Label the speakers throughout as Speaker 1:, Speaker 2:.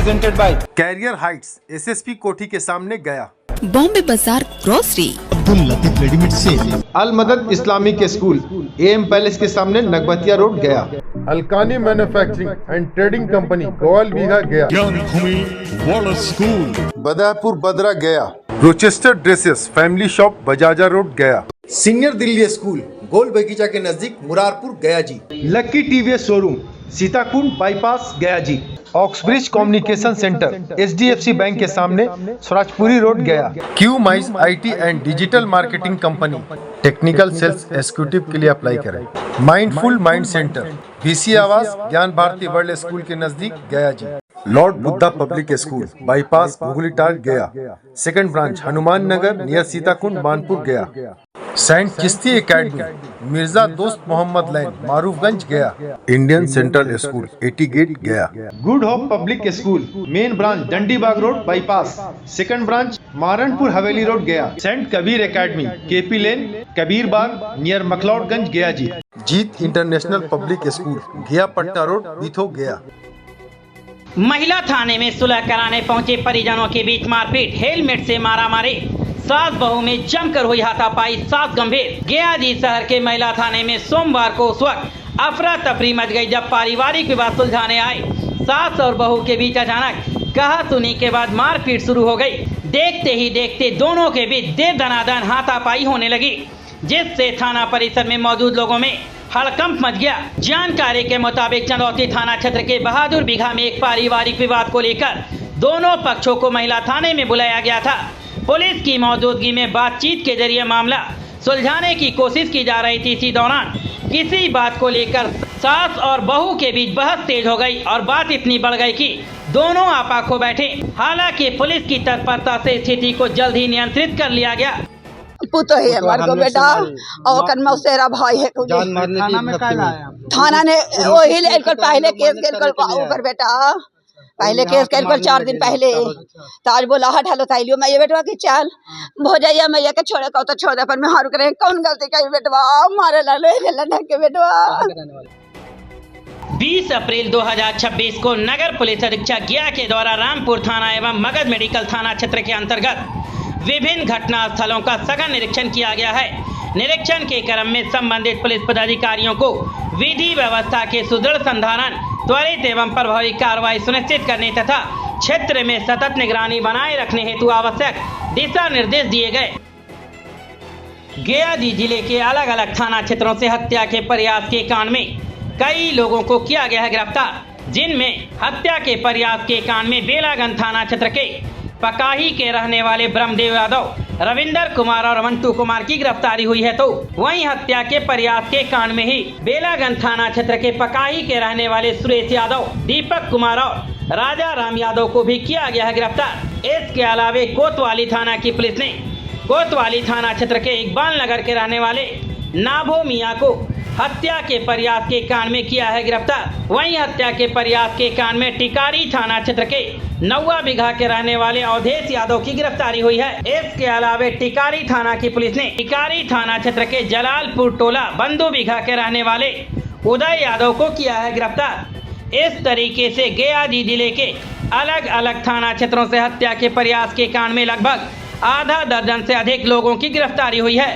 Speaker 1: Presented by
Speaker 2: career heights SSP कोठी के सामने Gaya.
Speaker 3: Bombay Bazaar grocery,
Speaker 4: Abdul Latif readymade sale,
Speaker 2: Al Madad Islamic school M palace के सामने Nagbatiya road Gaya.
Speaker 5: Alkani manufacturing and trading company Gowal Bigha Gaya.
Speaker 4: Gyan Bhumi वाला school,
Speaker 2: Badapur Badra Gaya. Rochester dresses family shop Bajaja road Gaya. Senior Delhi school Gol Bagicha के नजदीक Murarpur Gaya ji. Lucky TVS showroom Sitakund bypass Gaya ji. Oxbridge communication centre HDFC bank के सामने Swarajpuri road Gaya. Q mice IT and digital marketing company technical sales executive के लिए apply करें। Mindful mind centre BC आवास ज्ञान Bharti world school के नजदीक Gaya ji. Lord Buddha public school bypass Hugalitar Gaya. Second branch Hanuman Nagar near Sitakund Manpur Gaya. Saint Chishti academy Mirza दोस्त Mohammad line Marufganj Gaya. Indian central school 80 gate Gaya. Good hope public school main branch Dandibag road bypass. Second branch Maranpur Haveli road Gaya. Saint Kabir academy KP lane Kabir Bagh near Makhlaudganj Gaya ji. Jeet international public school Ghiya Patta road बीथो गया।
Speaker 6: महिला थाने में सुलह कराने पहुंचे परिजनों के बीच मारपीट, helmet से मारा मारे। सास बहू में जमकर हुई हाथापाई, सास गंभीर। गया जी शहर के महिला थाने में सोमवार को उस वक्त अफरा तफरी मच गई जब पारिवारिक विवाद सुलझाने आए सास और बहू के बीच अचानक कहा सुनी के बाद मारपीट शुरू हो गई। देखते ही देखते दोनों के बीच दे दनादन हाथापाई होने लगी, जिससे थाना परिसर में मौजूद लोगों में हड़कंप मच गया। जानकारी के मुताबिक चंदौती थाना क्षेत्र के बहादुर बीघा में एक पारिवारिक विवाद को लेकर दोनों पक्षों को महिला थाने में बुलाया गया था। पुलिस की मौजूदगी में बातचीत के जरिए मामला सुलझाने की कोशिश की जा रही थी। इसी दौरान किसी बात को लेकर सास और बहू के बीच बहस तेज हो गई और बात इतनी बढ़ गई कि दोनों आपा खो बैठे। हालांकि पुलिस की तत्परता से स्थिति को जल्द ही नियंत्रित कर लिया गया।
Speaker 7: पुतो है हमारे को बेटा और कर मौसेरा भाई है थाना ने वही लेकर पहले केस कर ऊपर बेटा पहले केस कर 4 दिन पहले ताज बोला हट थैलियो मैं ये बेटवा की चाल भोजैया मैया के छोड़े को तो छोड़े पर मैं हारू करे कौन गलती करी बेटवा मारे लालो के बेटवा।
Speaker 6: 20 अप्रैल 2026 को नगर पुलिस अधीक्षक गया के द्वारा रामपुर थाना एवं मगध मेडिकल थाना क्षेत्र के अंतर्गत विभिन्न घटना स्थलों का सघन निरीक्षण किया गया है। निरीक्षण के क्रम में संबंधित पुलिस पदाधिकारियों को विधि व्यवस्था के सुदृढ़ संधारण, त्वरित एवं प्रभावी कार्रवाई सुनिश्चित करने तथा क्षेत्र में सतत निगरानी बनाए रखने हेतु आवश्यक दिशा निर्देश दिए गए। गया जिले के अलग अलग थाना क्षेत्रों से हत्या के प्रयास के कांड में कई लोगों को किया गया है गिरफ्तार, जिनमें हत्या के प्रयास के कांड में बेलागंज थाना क्षेत्र के पकाही के रहने वाले ब्रह्मदेव यादव, रविंदर कुमार और मंटू कुमार की गिरफ्तारी हुई है। तो वहीं हत्या के प्रयास के कांड में ही बेलागंज थाना क्षेत्र के पकाही के रहने वाले सुरेश यादव, दीपक कुमार और राजा राम यादव को भी किया गया है गिरफ्तार। इसके अलावा कोतवाली थाना की पुलिस ने कोतवाली थाना क्षेत्र के इकबाल नगर के रहने वाले नाभो मियाँ को हत्या के प्रयास के कांड में किया है गिरफ्तार। वहीं हत्या के प्रयास के कांड में टिकारी थाना क्षेत्र के नौवा बीघा के रहने वाले अवधेश यादव की गिरफ्तारी हुई है। इसके अलावा टिकारी थाना की पुलिस ने टिकारी थाना क्षेत्र के जलालपुर टोला बंदू बीघा के रहने वाले उदय यादव को किया है गिरफ्तार। इस तरीके से गया जिले के अलग अलग थाना क्षेत्रों से हत्या के प्रयास के कांड में लगभग आधा दर्जन से अधिक लोगों की गिरफ्तारी हुई है।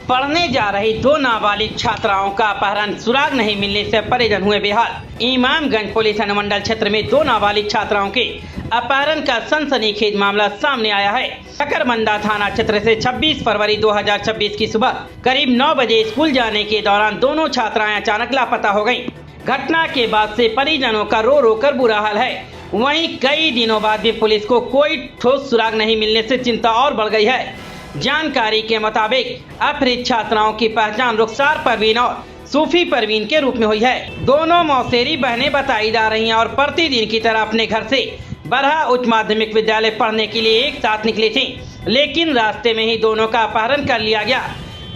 Speaker 6: पढ़ने जा रही 2 नाबालिग छात्राओं का अपहरण, सुराग नहीं मिलने से परिजन हुए बेहाल। इमामगंज पुलिस अनुमंडल क्षेत्र में 2 नाबालिग छात्राओं के अपहरण का सनसनीखेज मामला सामने आया है। शकरमंदा थाना क्षेत्र से 26 फरवरी 2026 की सुबह करीब 9 बजे स्कूल जाने के दौरान दोनों छात्राएं अचानक लापता हो गयी। घटना के बाद से परिजनों का रो रो कर बुरा हाल है। वहीं कई दिनों बाद भी पुलिस को कोई ठोस सुराग नहीं मिलने से चिंता और बढ़ गई है। जानकारी के मुताबिक अपहृत छात्राओं की पहचान रुखसार परवीन और सूफी परवीन के रूप में हुई है। दोनों मौसेरी बहनें बताई जा रही हैं और प्रतिदिन की तरह अपने घर से बरहा उच्च माध्यमिक विद्यालय पढ़ने के लिए एक साथ निकली थी, लेकिन रास्ते में ही दोनों का अपहरण कर लिया गया।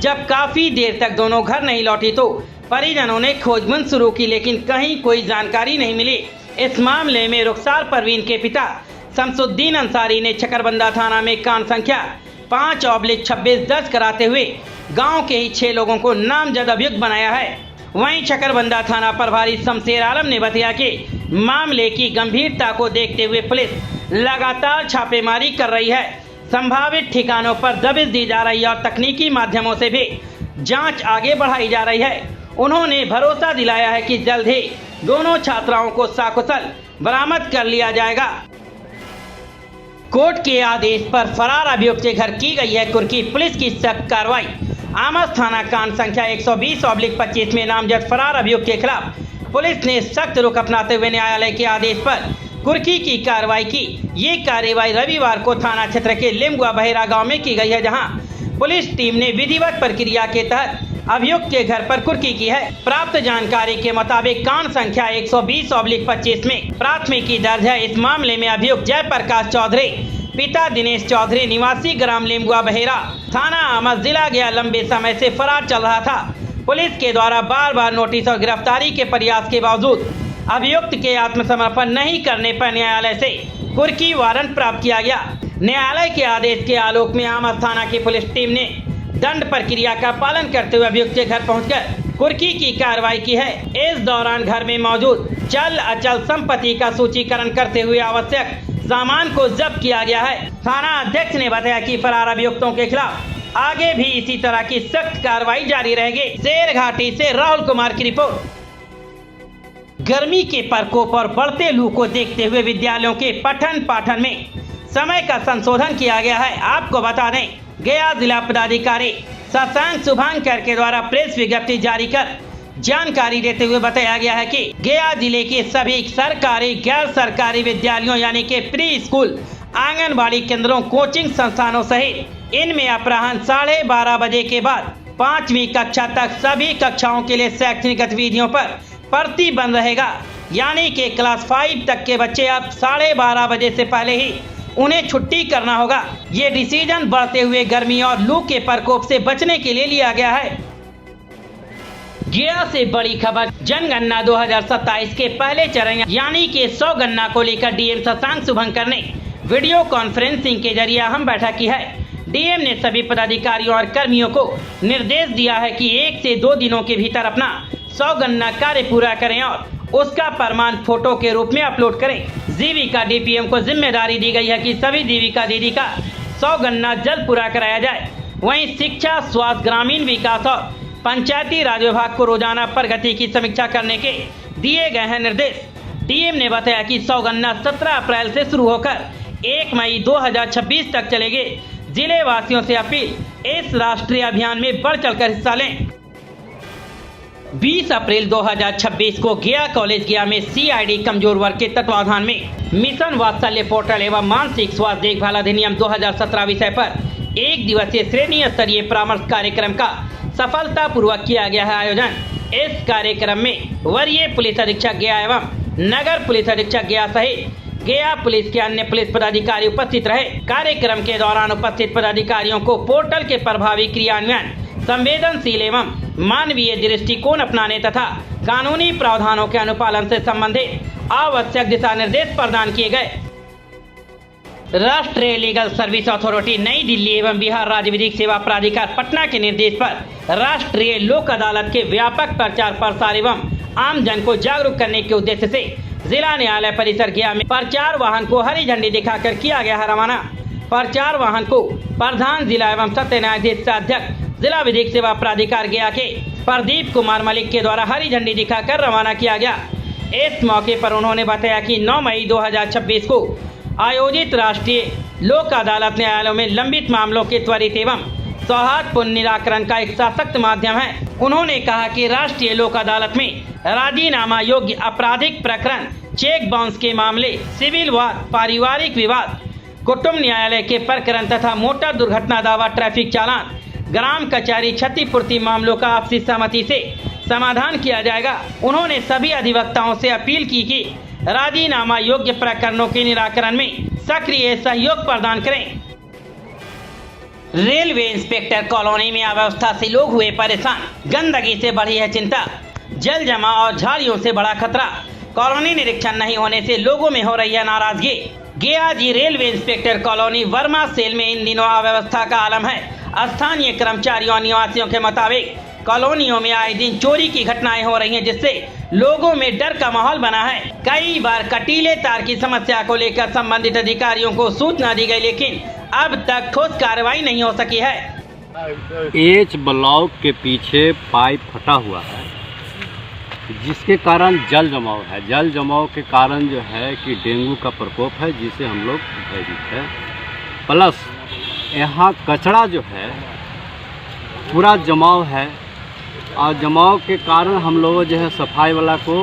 Speaker 6: जब काफी देर तक दोनों घर नहीं लौटी तो परिजनों ने खोजबीन शुरू की, लेकिन कहीं कोई जानकारी नहीं मिली। इस मामले में रुखसार परवीन के पिता शमसुद्दीन अंसारी ने शकरबंदा थाना में कांड संख्या 5/26 दर्ज कराते हुए गांव के ही 6 लोगों को नामजद अभियुक्त बनाया है। वहीं चकरबंदा थाना प्रभारी शमशेर आलम ने बताया कि मामले की गंभीरता को देखते हुए पुलिस लगातार छापेमारी कर रही है। संभावित ठिकानों पर दबिश दी जा रही है और तकनीकी माध्यमों से भी जांच आगे बढ़ाई जा रही है। उन्होंने भरोसा दिलाया है कि जल्द ही दोनों छात्राओं को सकुशल बरामद कर लिया जाएगा। कोर्ट के आदेश पर फरार अभियुक्त के घर की गई है कुर्की। पुलिस की सख्त कार्रवाई। आमस थाना कांड संख्या 120/25 में नामजद फरार अभियुक्त के खिलाफ पुलिस ने सख्त रुख अपनाते हुए न्यायालय के आदेश पर कुर्की की कार्रवाई की। ये कार्रवाई रविवार को थाना क्षेत्र के लिमगुआ बहेरा गांव में की गई है, जहां पुलिस टीम ने विधिवत प्रक्रिया के तहत अभियुक्त के घर पर कुर्की की है। प्राप्त जानकारी के मुताबिक कांड संख्या 120/25 में प्राथमिकी दर्ज है। इस मामले में अभियुक्त जयप्रकाश चौधरी पिता दिनेश चौधरी निवासी ग्राम लिमगुआ बहेरा थाना आमस जिला गया लंबे समय से फरार चल रहा था। पुलिस के द्वारा बार बार नोटिस और गिरफ्तारी के प्रयास के बावजूद अभियुक्त के आत्मसमर्पण नहीं करने पर न्यायालय से कुर्की वारंट प्राप्त किया गया। न्यायालय के आदेश के आलोक में आमस थाना की पुलिस टीम ने दंड प्रक्रिया का पालन करते हुए अभियुक्त के घर पहुंचकर कुर्की की कार्रवाई की है। इस दौरान घर में मौजूद चल अचल संपत्ति का सूचीकरण करते हुए आवश्यक सामान को जब्त किया गया है। थाना अध्यक्ष ने बताया कि फरार अभियुक्तों के खिलाफ आगे भी इसी तरह की सख्त कार्रवाई जारी रहेगी। शेरघाटी से राहुल कुमार की रिपोर्ट। गर्मी के प्रकोप और बढ़ते लू को देखते हुए विद्यालयों के पठन पाठन में समय का संशोधन किया गया है। आपको बता दें, गया जिला पदाधिकारी शशांक शुभांकर के द्वारा प्रेस विज्ञप्ति जारी कर जानकारी देते हुए बताया गया है कि गया जिले के सभी सरकारी गैर सरकारी विद्यालयों यानी कि प्री स्कूल, आंगनबाड़ी केंद्रों, कोचिंग संस्थानों सहित इनमें अपराह्न 12:30 बजे के बाद 5वीं कक्षा तक सभी कक्षाओं के लिए शैक्षणिक गतिविधियों पर प्रतिबंध रहेगा। यानी कि क्लास 5 तक के बच्चे अब 12:30 बजे से पहले ही उन्हें छुट्टी करना होगा। ये डिसीजन बढ़ते हुए गर्मी और लू के प्रकोप से बचने के लिए लिया गया है। गया से बड़ी खबर। जनगणना 2027 के पहले चरण यानी कि 100 गणना को लेकर डीएम शशांक शुभंकर ने वीडियो कॉन्फ्रेंसिंग के जरिए अहम बैठक की है। डीएम ने सभी पदाधिकारियों और कर्मियों को निर्देश दिया है कि 1 से 2 दिनों के भीतर अपना 100 गणना कार्य पूरा करें और उसका प्रमाण फोटो के रूप में अपलोड करें। जीविका डीपीएम को जिम्मेदारी दी गई है कि सभी जीविका दीदी का 100 गणना जल्द पूरा कराया जाए। वहीं शिक्षा, स्वास्थ्य, ग्रामीण विकास और पंचायती राज विभाग को रोजाना प्रगति की समीक्षा करने के दिए गए हैं निर्देश। डीएम ने बताया कि 100 गणना 17 अप्रैल से शुरू होकर 1 मई 2026 तक चलेगी। जिले वासियों से अपील, इस राष्ट्रीय अभियान में बढ़ चढ़कर हिस्सा लें। 20 अप्रैल 2026 को गया कॉलेज गया में सीआईडी कमजोर वर्ग के तत्वाधान में मिशन वात्सल्य पोर्टल एवं मानसिक स्वास्थ्य देखभाल अधिनियम 2017 विषय पर 1 दिवसीय श्रेणी स्तरीय परामर्श कार्यक्रम का सफलतापूर्वक किया गया है आयोजन। इस कार्यक्रम में वरीय पुलिस अधीक्षक गया एवं नगर पुलिस अधीक्षक गया सहित गया पुलिस के अन्य पुलिस पदाधिकारी उपस्थित रहे। कार्यक्रम के दौरान उपस्थित पदाधिकारियों को पोर्टल के प्रभावी क्रियान्वयन, संवेदनशील एवं मानवीय दृष्टिकोण अपनाने तथा कानूनी प्रावधानों के अनुपालन से संबंधित आवश्यक दिशा निर्देश प्रदान किए गए। राष्ट्रीय लीगल सर्विस अथॉरिटी नई दिल्ली एवं बिहार राज्य विधिक सेवा प्राधिकार पटना के निर्देश पर राष्ट्रीय लोक अदालत के व्यापक प्रचार प्रसार एवं आम जन को जागरूक करने के उद्देश्य से जिला न्यायालय परिसर गया में प्रचार वाहन को हरी झंडी दिखाकर किया गया है रवाना। प्रचार वाहन को प्रधान जिला एवं सत्य न्यायाधीश अध्यक्ष जिला विधिक सेवा प्राधिकार गया के प्रदीप कुमार मलिक के द्वारा हरी झंडी दिखाकर रवाना किया गया। इस मौके पर उन्होंने बताया कि 9 मई 2026 को आयोजित राष्ट्रीय लोक अदालत न्यायालयों में लंबित मामलों के त्वरित एवं सौहार्दपूर्ण निराकरण का एक सशक्त माध्यम है। उन्होंने कहा कि राष्ट्रीय लोक अदालत में राजीनामा योग्य आपराधिक प्रकरण, चेक बाउंस के मामले, सिविल वाद, पारिवारिक विवाद, कुटुंब न्यायालय के प्रकरण तथा मोटर दुर्घटना दावा, ट्रैफिक चालान, ग्राम कचहरी क्षतिपूर्ति मामलों का आपसी सहमति से समाधान किया जाएगा। उन्होंने सभी अधिवक्ताओं से अपील की कि राजीनामा योग्य प्रकरणों के निराकरण में सक्रिय सहयोग प्रदान करें। रेलवे इंस्पेक्टर कॉलोनी में अव्यवस्था से लोग हुए परेशान, गंदगी से बढ़ी है चिंता, जल जमाव और झाड़ियों से बड़ा खतरा। कॉलोनी निरीक्षण नहीं होने से लोगों में हो रही है नाराजगी। Gaya ji railway inspector colony Verma cell में इन दिनों अव्यवस्था का आलम है। स्थानीय कर्मचारियों और निवासियों के मुताबिक कॉलोनियों में आए दिन चोरी की घटनाएं हो रही हैं, जिससे लोगों में डर का माहौल बना है। कई बार कटीले तार की समस्या को लेकर संबंधित अधिकारियों को सूचना दी गई, लेकिन अब तक ठोस कार्रवाई नहीं हो सकी है।
Speaker 1: एच ब्लॉक के पीछे पाइप फटा हुआ है, जिसके कारण जल जमाव है। जल जमाव के कारण जो है कि डेंगू का प्रकोप है, जिसे हम लोग भयभीत है। प्लस यहाँ कचरा जो है पूरा जमाव है, और जमाव के कारण हम लोग जो है सफाई वाला को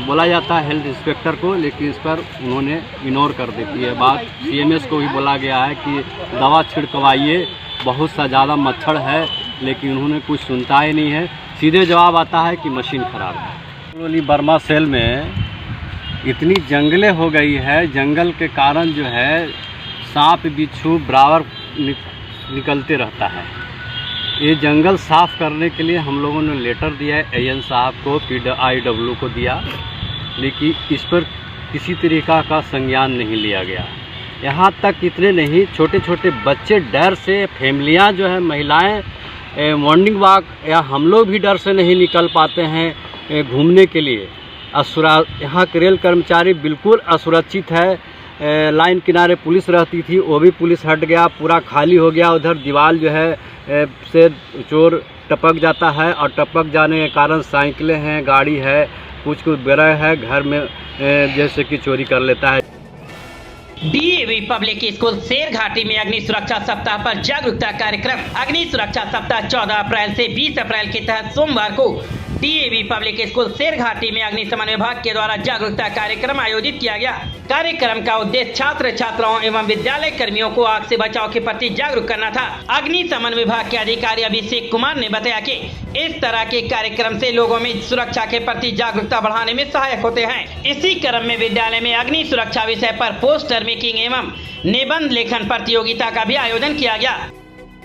Speaker 1: बोला जाता है, हेल्थ इंस्पेक्टर को, लेकिन इस पर उन्होंने इग्नोर कर देती है बात। CMS को भी बोला गया है कि दवा छिड़कवाइए, बहुत सा ज़्यादा मच्छर है, लेकिन उन्होंने कुछ सुनता ही नहीं है। सीधे जवाब आता है कि मशीन खराब है। बर्मा सेल में इतनी जंगलें हो गई है, जंगल के कारण जो है सांप बिच्छू बराबर निकलते रहता है। ये जंगल साफ़ करने के लिए हम लोगों ने लेटर दिया है AN साहब को, PIW को दिया, लेकिन इस पर किसी तरीका का संज्ञान नहीं लिया गया। यहाँ तक इतने नहीं, छोटे छोटे बच्चे डर से, फैमिलियाँ जो है महिलाएं मॉर्निंग वॉक या हम लोग भी डर से नहीं निकल पाते हैं घूमने के लिए। यहाँ के रेल कर्मचारी बिल्कुल असुरक्षित है। लाइन किनारे पुलिस रहती थी, वो भी पुलिस हट गया, पूरा खाली हो गया। उधर दीवार जो है से चोर टपक जाता है, और टपक जाने के कारण साइकिलें हैं, गाड़ी है, कुछ बड़ा है, घर में जैसे कि चोरी कर लेता है।
Speaker 6: DAV पब्लिक स्कूल शेरघाटी में अग्नि सुरक्षा सप्ताह पर जागरूकता कार्यक्रम। अग्नि सुरक्षा सप्ताह 14 अप्रैल से 20 अप्रैल के तहत सोमवार को DAV पब्लिक स्कूल शेरघाटी में अग्निशमन विभाग के द्वारा जागरूकता कार्यक्रम आयोजित किया गया। कार्यक्रम का उद्देश्य छात्र छात्राओं एवं विद्यालय कर्मियों को आग से बचाव के प्रति जागरूक करना था। अग्निशमन विभाग के अधिकारी अभिषेक कुमार ने बताया कि इस तरह के कार्यक्रम से लोगों में सुरक्षा के प्रति जागरूकता बढ़ाने में सहायक होते हैं। इसी क्रम में विद्यालय में अग्नि सुरक्षा विषय पर पोस्टर मेकिंग एवं निबंध लेखन प्रतियोगिता का भी आयोजन किया गया।